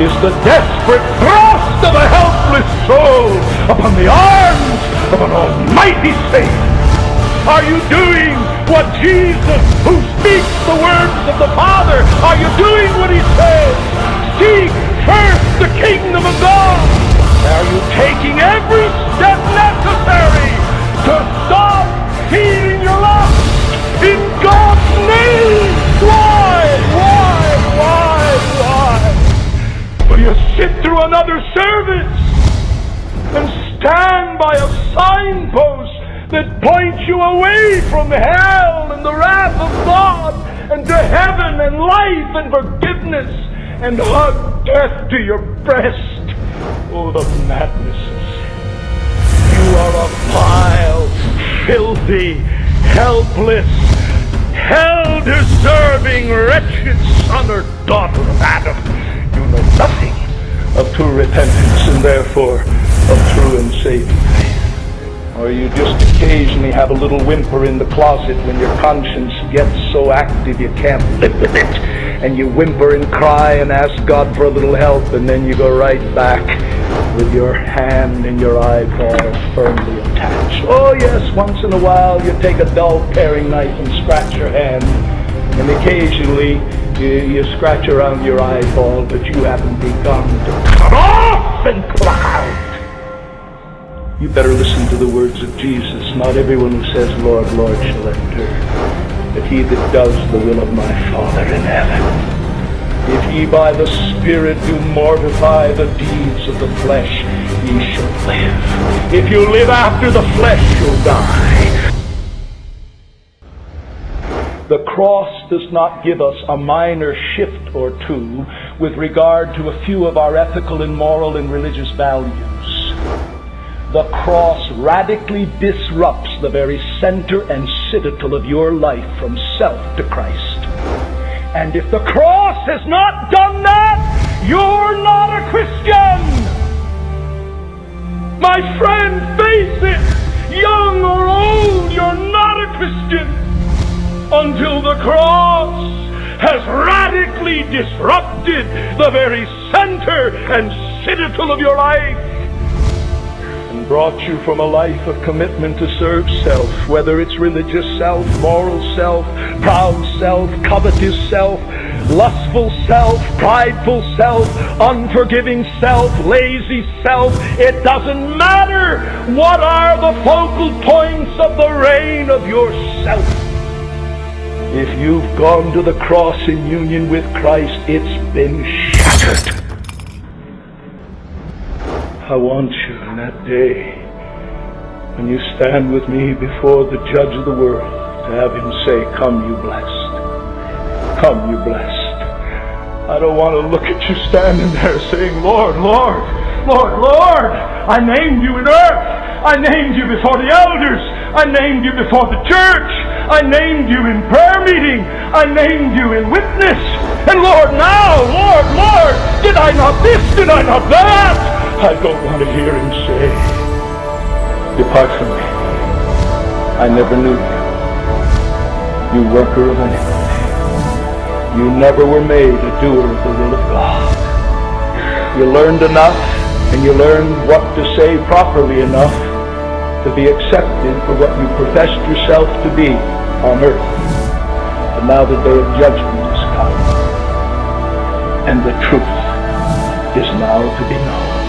is the desperate thrust of a helpless soul upon the arms of an almighty Savior. Are you doing what Jesus, who speaks the words of the Father, are you doing what he says? Seek first the kingdom of God. Are you taking every step necessary to stop feeding your lust in God's name? Why? Will you sit through another service and stand by a signpost that points you away from hell and the wrath of God and to heaven and life and forgiveness, and hug death to your breast? Oh, the madness of sin. You are a vile, filthy, helpless, hell-deserving, wretched son or daughter of Adam. You know nothing of true repentance and therefore of true and saving faith. Or you just occasionally have a little whimper in the closet when your conscience gets so active you can't live with it, and you whimper and cry and ask God for a little help, and then you go right back with your hand and your eyeball firmly attached. Oh yes, once in a while you take a dull paring knife and scratch your hand, and occasionally you scratch around your eyeball, but you haven't begun to cut off and pluck out. You better listen to the words of Jesus. Not everyone who says, Lord, Lord, shall enter, but he that does the will of my Father in heaven. If ye by the Spirit do mortify the deeds of the flesh, ye shall live. If you live after the flesh, you'll die. The cross does not give us a minor shift or two with regard to a few of our ethical and moral and religious values. The cross radically disrupts the very center and citadel of your life from self to Christ. And if the cross has not done that, you're not a Christian. My friend, face it. Young or old, you're not a Christian until the cross has radically disrupted the very center and citadel of your life and brought you from a life of commitment to serve self, whether it's religious self, moral self, proud self, covetous self, lustful self, prideful self, unforgiving self, lazy self. It doesn't matter. What are the focal points of the reign of your self? If you've gone to the cross in union with Christ, it's been shattered. I want you in that day, when you stand with me before the Judge of the world, to have him say, come you blessed. Come you blessed. I don't want to look at you standing there saying, Lord, Lord, Lord, Lord. I named you in earth. I named you before the elders. I named you before the church. I named you in prayer meeting. I named you in witness. And Lord, now, Lord, Lord, did I not this? Did I not that? I don't want to hear him say, depart from me. I never knew you. You worker of iniquity. You never were made a doer of the will of God. You learned enough, and you learned what to say properly enough to be accepted for what you professed yourself to be on earth. But now the day of judgment is come, and the truth is now to be known.